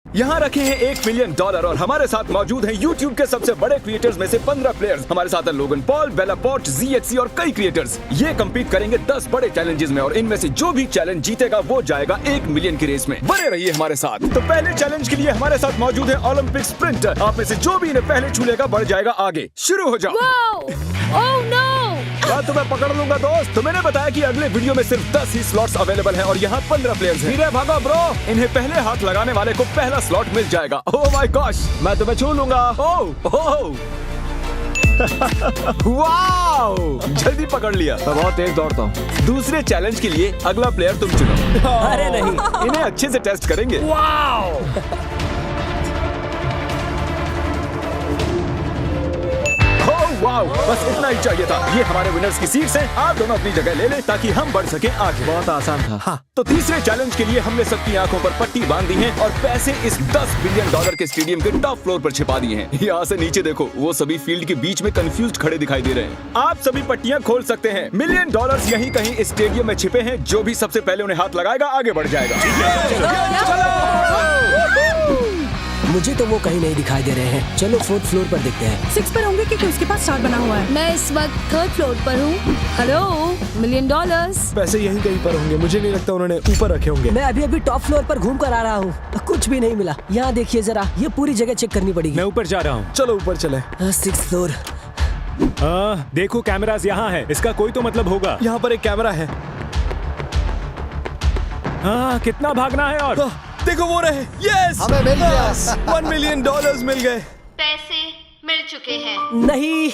यहाँ रखे हैं $1 मिलियन और हमारे साथ मौजूद हैं YouTube के सबसे बड़े क्रिएटर्स में से 15 प्लेयर्स। हमारे साथ हैं लोगन पॉल, बेला पॉट, ZXC और कई क्रिएटर्स। ये कम्पीट करेंगे 10 बड़े चैलेंजेस में और इनमें से जो भी चैलेंज जीतेगा वो जाएगा 1 मिलियन की रेस में। बने रहिए हमारे साथ। तो पहले चैलेंज के लिए हमारे साथ मौजूद है ओलंपिक स्प्रिंटर। आप में से जो भी इन्हें पहले छू लेगा बढ़ जाएगा आगे। शुरू हो जाओ। तो मैं पकड़ लूंगा दोस्त। तो मैंने बताया कि अगले वीडियो में सिर्फ 10 ही स्लॉट्स अवेलेबल हैं और यहाँ 15 प्लेयर्स हैं। धीरे भागो ब्रो, इन्हें पहले हाथ लगाने वाले को पहला स्लॉट मिल जाएगा। ओह माय गॉश, मैं तुम्हें छू लूंगा। ओह वाओ, जल्दी पकड़ लिया। मैं बहुत तेज दौड़ता हूँ। दूसरे चैलेंज के लिए अगला प्लेयर तुम चुनो। अरे नहीं, इन्हें अच्छे से टेस्ट करेंगे। वाओ, बस इतना ही चाहिए था। ये हमारे विनर्स की सीट्स हैं। आप दोनों अपनी जगह ले लें ताकि हम बढ़ सके आगे। बहुत आसान था। हाँ, तो तीसरे चैलेंज के लिए हमने सबकी आंखों पर पट्टी बांध दी है और पैसे इस $10 बिलियन के स्टेडियम के टॉप फ्लोर पर छिपा दिए हैं। यहाँ से नीचे देखो, वो सभी फील्ड के बीच में कंफ्यूज्ड खड़े दिखाई दे रहे हैं। आप सभी पट्टियाँ खोल सकते हैं। $1 मिलियन यहीं कहीं इस स्टेडियम में छिपे हैं। जो भी सबसे पहले उन्हें हाथ लगाएगा आगे बढ़ जाएगा। मुझे तो वो कहीं नहीं दिखाई दे रहे हैं। चलो 4th फ्लोर पर देखते हैं। 6 पर होंगे क्योंकि उसके पास स्टार बना हुआ है। मैं इस वक्त 3rd फ्लोर पर हूँ। Hello, $1 million. पैसे यहीं कहीं पर होंगे। मुझे नहीं लगता उन्होंने ऊपर रखे होंगे। मैं अभी टॉप फ्लोर पर घूम कर आ रहा हूँ। कुछ भी नहीं मिला। यहाँ देखिए जरा, ये पूरी जगह चेक करनी पड़ेगी। मैं ऊपर जा रहा हूँ। चलो ऊपर चले। 6th floor. देखो कैमरास यहाँ है। इसका कोई तो मतलब होगा। यहाँ पर एक कैमरा है। कितना भागना है और देखो वो रहे। यस, हमें मिल गया। $1 मिलियन मिल गए। पैसे मिल चुके हैं। नहीं,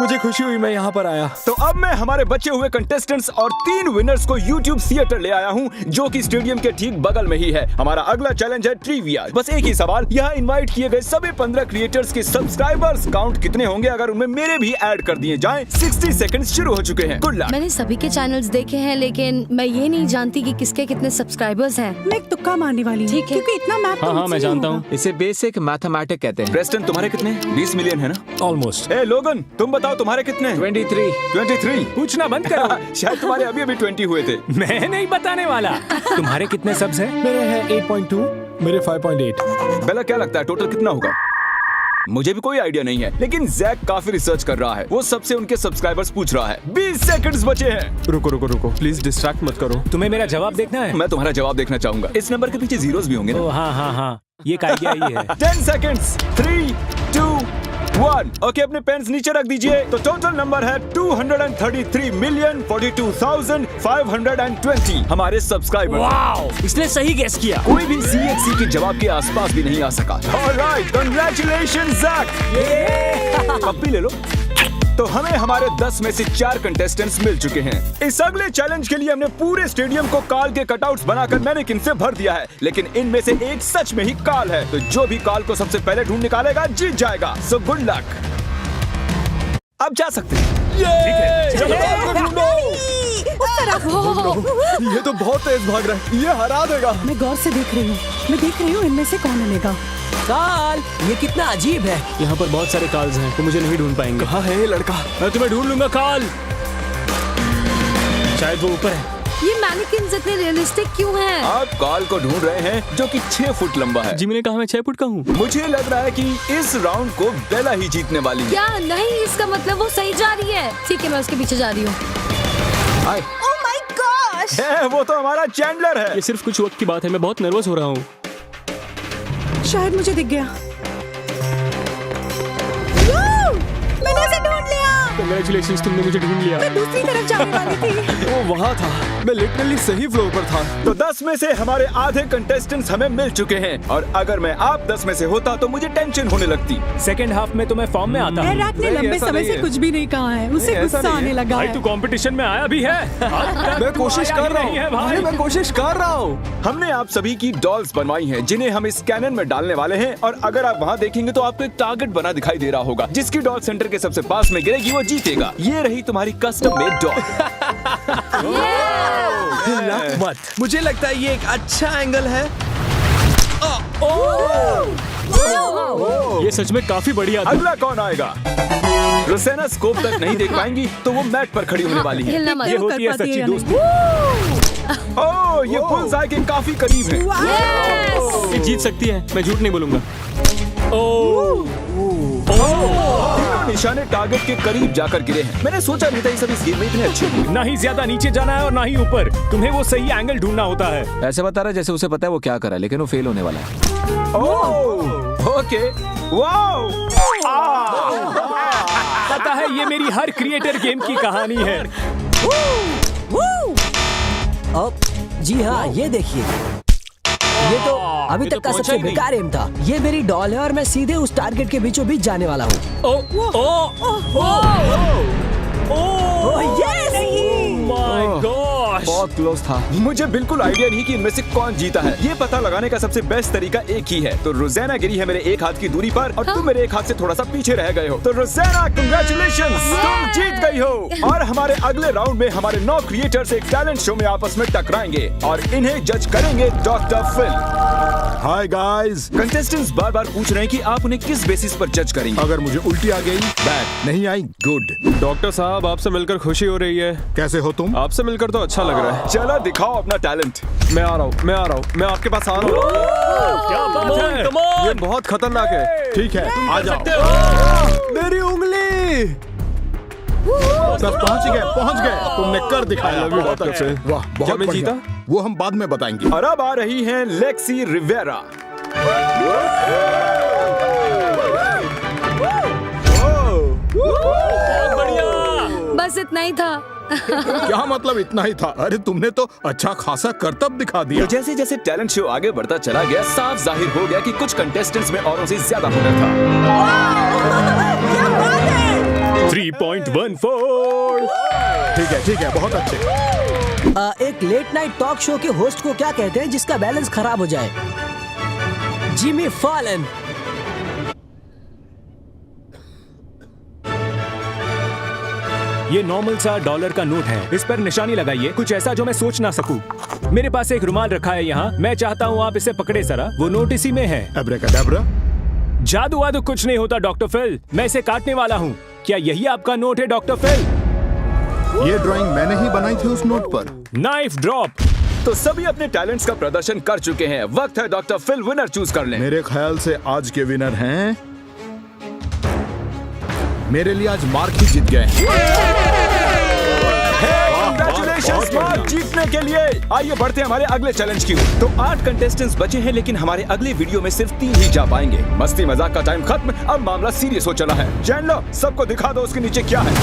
मुझे खुशी हुई मैं यहाँ पर आया। तो अब मैं हमारे बचे हुए कंटेस्टेंट्स और 3 विनर्स को YouTube थिएटर ले आया हूँ, जो कि स्टेडियम के ठीक बगल में ही है। हमारा अगला चैलेंज है ट्रिविया। बस एक ही सवाल, यहाँ इनवाइट किए गए सभी 15 क्रिएटर्स के सब्सक्राइबर्स काउंट कितने होंगे अगर उनमें मेरे भी ऐड कर दिए जाएं। 60 सेकंड शुरू हो चुके हैं। Good luck. मैंने सभी के चैनल्स देखे हैं, लेकिन मैं ये नहीं जानती कि किसके कितने सब्सक्राइबर्स हैं। मैं एक तुक्का मारने वाली हूँ। ठीक है। क्योंकि इतना मैथ तो हाँ मुझसे मैं नहीं जानता होगा। हूँ। इसे बेसिक मैथमेटिक्स कहते हैं। प्रेस्टन, तुम्हारे कितने? 20 मिलियन है ना? ऑलमोस्ट। ए लोगन, तुम बताओ तुम्हारे कितने? 23। पूछना बंद करो। शायद तुम्हारे अभी 20 हुए थे। मैं नहीं बताने वाला। तुम्हारे कितने सब्स हैं? मेरे हैं 8.2, मेरे 5.8। बेला, क्या लगता है टोटल कितना होगा? मुझे भी कोई आइडिया नहीं है, लेकिन जैक काफी रिसर्च कर रहा है। वो सबसे उनके सब्सक्राइबर्स पूछ रहा है। 20 सेकंड्स बचे हैं। रुको, प्लीज डिस्ट्रैक्ट मत करो। तुम्हें मेरा जवाब देखना है? मैं तुम्हारा जवाब देखना चाहूंगा। इस नंबर के पीछे जीरोस भी होंगे ना? ओ हाँ, ये का आइडिया ही है। 10 सेकंड्स। 3, 2, 1। ओके, अपने पेन्स नीचे रख दीजिए। तो टोटल नंबर है 233,042,520 हमारे सब्सक्राइबर। वाओ, इसने सही गेस किया। कोई भी CXC के जवाब के आसपास भी नहीं आ सका। Alright, congratulations Jack. पप्पी ले लो। तो हमें हमारे 10 में से 4 कंटेस्टेंट्स मिल चुके हैं। इस अगले चैलेंज के लिए हमने पूरे स्टेडियम को काल के कटआउट्स बनाकर मैनेकिन से भर दिया है, लेकिन इनमें से एक सच में ही काल है। तो जो भी काल को सबसे पहले ढूंढ निकालेगा जीत जाएगा। So good luck. अब जा सकते हैं। ये तो बहुत तेज भाग रहा है। ये हरा देगा। मैं गौर से देख रही हूँ इनमें से कौन मिलेगा। काल, ये कितना अजीब है। यहाँ पर बहुत सारे कॉल्स हैं, तो मुझे नहीं ढूंढ पाएंगे। कहाँ है ये लड़का? मैं तुम्हें ढूंढ लूंगा काल। शायद वो ऊपर है। ये मैनिकिन्स इतने रियलिस्टिक क्यों हैं? आप काल को ढूंढ रहे हैं जो कि 6 फुट लंबा है। जिमी ने कहा मैं 6 फुट का हूँ। मुझे लग रहा है कि इस राउंड को बेला ही जीतने वाली है। क्या नहीं, इसका मतलब वो सही जा रही है। ठीक है, मैं उसके पीछे जा रही हूँ। Oh my gosh! वो तो हमारा चैंडलर है। ये सिर्फ कुछ वक्त की बात है। मैं बहुत नर्वस हो रहा हूँ। शायद मुझे दिख गया। मैंने उसे ढूंढ लिया। कांग्रेचुलेशंस, तुमने मुझे ढूंढ लिया। मैं दूसरी तरफ जाने वाली थी। वो वहाँ था। मैं लिटरली सही फ्लोर पर था। तो 10 में से हमारे आधे कंटेस्टेंट्स हमें मिल चुके हैं और अगर मैं आप 10 में से होता तो मुझे टेंशन होने लगती। सेकंड हाफ में तो मैं फॉर्म में आता हूँ। एराक ने लंबे ऐसा समय नहीं से है। कुछ भी नहीं कहा है। उसे नहीं, ऐसा गुस्सा नहीं आने है। लगा भाई है। तू कंपटीशन में आया भी है। मैं कोशिश कर रहा हूँ भाई, मैं कोशिश कर रहा हूँ। हमने आप सभी की डॉल्स बनवाई हैं, जिन्हें हम इस कैनन में डालने वाले हैं और अगर आप वहाँ देखेंगे तो आपको एक टारगेट बना दिखाई दे रहा होगा। जिसकी डॉल सेंटर के सबसे पास में गिरेगी वो जीतेगा। ये रही तुम्हारी कस्टम मेड डॉल। मत। मुझे लगता है ये एक अच्छा एंगल है। ये सच में काफी बढ़िया था। अगला कौन आएगा? रोसेना स्कोप तक नहीं देख पाएंगी तो वो मैट पर खड़ी होने वाली है। हिलना मत। ये होती है सच्ची दोस्ती। ओह ये बुल्सआई के काफी करीब है। ये जीत सकती है, मैं झूठ नहीं बोलूंगा। निशाने टारगेट के करीब जाकर गिरे हैं। मैंने सोचा नहीं था ये सब इस गेम में इतने अच्छे होंगे। ना ही ज्यादा नीचे जाना है और ना ही ऊपर। तुम्हें वो सही एंगल ढूंढना होता है। ऐसे बता रहा है जैसे उसे पता है वो क्या कर रहा है, लेकिन वो फेल होने वाला है। ओके, वाओ, पता है ये मेरी हर क्रिएटर गेम की कहानी है। जी हाँ, ये देखिए, ये तो अभी तक का सबसे बेकार एम था। ये मेरी डॉल है और मैं सीधे उस टारगेट के बीचों बीच जाने वाला हूँ। बहुत क्लोज था। मुझे बिल्कुल आइडिया नहीं कि इनमें से कौन जीता है। ये पता लगाने का सबसे बेस्ट तरीका एक ही है। तो रोज़ाना गिरी है मेरे एक हाथ की दूरी पर और तुम मेरे एक हाथ से थोड़ा सा पीछे रह गए हो। तो रोज़ाना, कांग्रेचुलेशंस, तुम जीत गई हो। और हमारे अगले राउंड में हमारे 9 क्रिएटर्स एक टैलेंट शो में आपस में टकराएंगे और इन्हें जज करेंगे doctor Phil. Hi guys, contestants बार बार पूछ रहे हैं कि आप उन्हें किस बेसिस पर जज करेंगे। अगर मुझे उल्टी आ गई, बैड नहीं आई, गुड। डॉक्टर साहब, आपसे मिलकर खुशी हो रही है। कैसे हो तुम? आपसे मिलकर तो अच्छा लग रहा है। चलो दिखाओ अपना टैलेंट। मैं आ रहा हूँ, मैं आपके पास आ रहा हूँ। क्या बात है? ये बहुत खतरनाक है। ठीक है, आ जाओ। मेरी उंगली। सब पहुंच गए, तुमने कर दिखाया। बहुत अच्छे। वाह, क्या बहुत मैं बढ़िया। जीता? वो हम बाद में बताएंगे। और अब आ रही हैं लेक्सी रिवेरा। बस इतना ही था। क्या मतलब इतना ही था? अरे तुमने तो अच्छा खासा करतब दिखा दिया। तो जैसे जैसे टैलेंट शो आगे बढ़ता चला गया, साफ जाहिर हो गया कि कुछ कंटेस्टेंट्स में औरों से ज्यादा हुनर था। 3.14। ठीक है, बहुत अच्छे। एक लेट नाइट टॉक शो के होस्ट को क्या कहते हैं जिसका बैलेंस खराब हो जाए? Jimmy Fallon. ये नॉर्मल सा $1 का नोट है। इस पर निशानी लगाइए, कुछ ऐसा जो मैं सोच ना सकूं। मेरे पास एक रुमाल रखा है यहाँ। मैं चाहता हूँ आप इसे पकड़े जरा। वो नोट इसी में है। अब्राकडाब्रा। जादू वादू कुछ नहीं होता डॉक्टर फिल। मैं इसे काटने वाला हूँ। क्या यही आपका नोट है डॉक्टर फिल? ये ड्राइंग मैंने ही बनाई थी उस नोट पर। Knife drop. तो सभी अपने टैलेंट्स का प्रदर्शन कर चुके हैं। वक्त है डॉक्टर फिल विनर चूज कर लें। मेरे ख्याल से आज के विनर हैं, मेरे लिए आज मार्क ही जीत गए। Congratulations, मार्क जीतने के लिए। आइए बढ़ते हैं हमारे अगले चैलेंज की ओर। तो 8 कंटेस्टेंट्स बचे हैं, लेकिन हमारे अगले वीडियो में सिर्फ 3 ही जा पाएंगे। मस्ती मजाक का टाइम खत्म, अब मामला सीरियस हो चला है। जान लो, सबको दिखा दो उसके नीचे क्या है।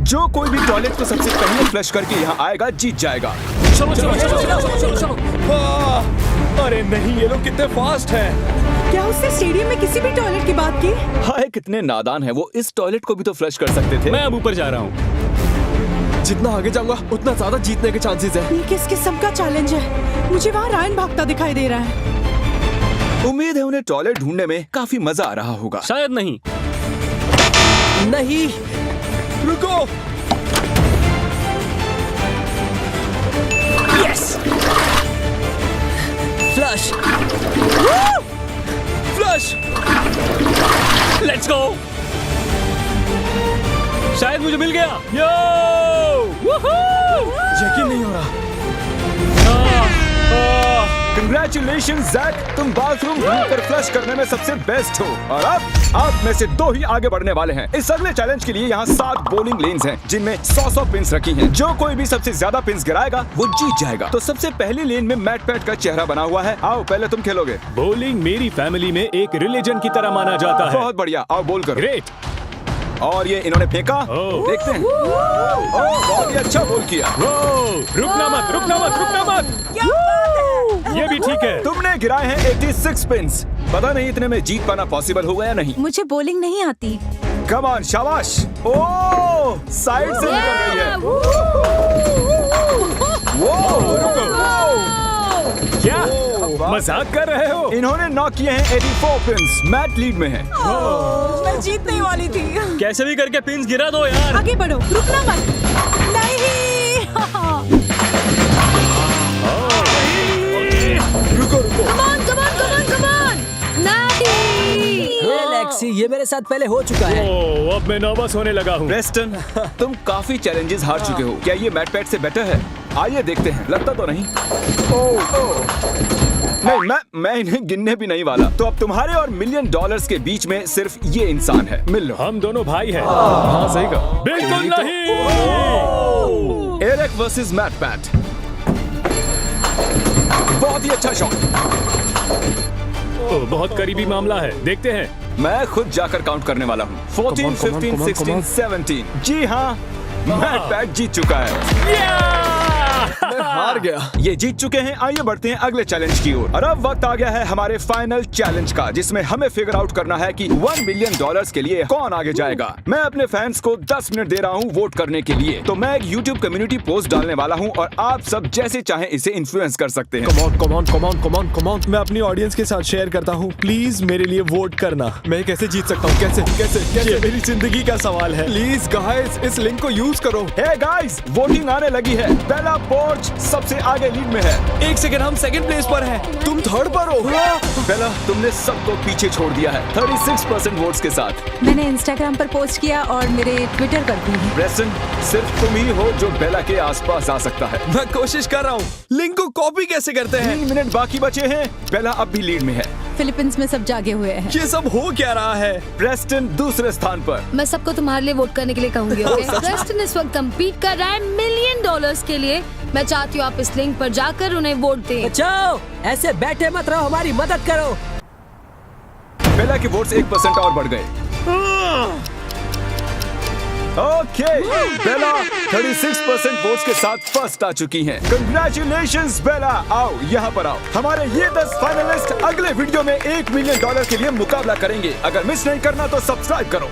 जो कोई भी टॉयलेट को सबसे पहले फ्लश करके यहाँ आएगा जीत जाएगा। चलो। अरे नहीं, ये लोग कितने फास्ट हैं। क्या उसने स्टेडियम में किसी भी टॉयलेट की बात की? हाय, कितने नादान है वो। इस टॉयलेट को भी तो फ्लश कर सकते थे। मैं अब ऊपर जा रहा हूँ। जितना आगे जाऊंगा उतना ज्यादा जीतने के चांसेस है। ये किस किस्म का चैलेंज है? मुझे वहाँ रायन भागता दिखाई दे रहा है। उम्मीद है उन्हें टॉयलेट ढूंढने में काफी मजा आ रहा होगा। शायद नहीं। नहीं, रुको। Yes, flush. Flush. Let's go. शायद मुझे मिल गया। यो! यकीन नहीं हो रहा। Congratulations, जैक, तुम बाथरूम ढूंढकर फ्लश करने में सबसे बेस्ट हो। और अब आप में से 2 ही आगे बढ़ने वाले हैं। इस अगले चैलेंज के लिए यहाँ 7 बोलिंग लेन्स हैं, जिनमें 100 पिन्स रखी हैं। जो कोई भी सबसे ज्यादा पिन्स गिराएगा वो जीत जाएगा। तो सबसे पहली लेन में मैट पैट का चेहरा बना हुआ है। आओ, पहले तुम खेलोगे। बॉलिंग मेरी फैमिली में एक रिलीजन की तरह माना जाता है। बहुत बढ़िया, आओ बोल करो। ग्रेट। और ये इन्होंने फेंका। देखते हैं। बहुत ही अच्छा बोल किया। रुकना मत। ये भी ठीक है। तुमने गिराए हैं 86 पिन्स। पता नहीं इतने में जीत पाना पॉसिबल होगा या नहीं। मुझे बॉलिंग नहीं आती। कम ऑन, शाबाश। ओह, साइड से निकल गई है। क्या मजाक कर रहे हो? इन्होंने नॉक किए हैं 84 पिन्स। मैट लीड में है। मैं जीतने वाली थी। कैसे भी करके पिन्स गिरा दो यार। आगे बढ़ो, रुकना मत। नहीं। Come on, come on, come on, come on! Natty! Lexi, ये मेरे साथ पहले हो चुका है। ओह, अब मैं नर्वस होने लगा हूँ। प्रेस्टन, तुम काफी चैलेंजेस हार चुके हो। क्या ये मैट पैट से बेटर है? आइए देखते हैं। लगता तो नहीं। नहीं, मैं इन्हें गिनने भी नहीं वाला। तो अब तुम्हारे और $1 मिलियन के बीच में सिर्फ ये इंसान है। मिल लो। हम दोनों भाई हैं। हाँ सही कहा। बिल्कुल नहीं। Eric versus Matt Pat. बहुत ही अच्छा शॉट। ओह, बहुत करीबी मामला है। देखते हैं। मैं खुद जाकर काउंट करने वाला हूँ। 14, 15, 16, 17। जी हाँ, मैट पैट जीत चुका है। मैं हार गया। ये जीत चुके हैं। आइए बढ़ते हैं अगले चैलेंज की ओर। और अब वक्त आ गया है हमारे फाइनल चैलेंज का, जिसमें हमें फिगर आउट करना है कि $1 मिलियन के लिए कौन आगे जाएगा। मैं अपने फैंस को 10 मिनट दे रहा हूँ वोट करने के लिए। तो मैं एक YouTube कम्युनिटी पोस्ट डालने वाला हूँ और आप सब जैसे चाहें इसे इन्फ्लुएंस कर सकते हैं। Come on. मैं अपनी ऑडियंस के साथ शेयर करता हूँ। प्लीज मेरे लिए वोट करना। मैं कैसे जीत सकता हूँ? कैसे? ये मेरी जिंदगी का सवाल है। प्लीज गाइस, इस लिंक को यूज करो। हे गाइस, वोटिंग आने लगी है। बेला पोर्च सबसे आगे लीड में है। 1 सेकंड, हम सेकंड प्लेस पर हैं। तुम थर्ड पर हो। बेला, तुमने सबको पीछे छोड़ दिया है 36% वोट्स के साथ। मैंने इंस्टाग्राम पर पोस्ट किया और मेरे ट्विटर पर भी। प्रेस्टन, सिर्फ तुम ही हो जो बेला के आसपास आ सकता है। मैं कोशिश कर रहा हूँ। लिंक को कॉपी कैसे करते हैं? 3 मिनट बाकी बचे हैं। बेला अब भी लीड में है। फिलीपींस में सब जागे हुए हैं। ये सब हो क्या रहा है? प्रेस्टन दूसरे स्थान पर। मैं सबको तुम्हारे लिए वोट करने के लिए कहूंगी। ओके? प्रेस्टन इस वक्त कम्पीट कर रहा है $1 मिलियन के लिए। मैं चाहती हूँ आप इस लिंक पर जाकर उन्हें वोट दें। बचाओ, ऐसे बैठे मत रहो, हमारी मदद करो। बेला के वोट्स 1% और बढ़ गए। ओके, बेला 36% वोट्स के साथ फर्स्ट आ चुकी हैं। कंग्रेचुलेशंस बेला। आओ यहाँ पर आओ। हमारे ये 10 फाइनलिस्ट अगले वीडियो में $1 मिलियन के लिए मुकाबला करेंगे। अगर मिस नहीं करना तो सब्सक्राइब करो।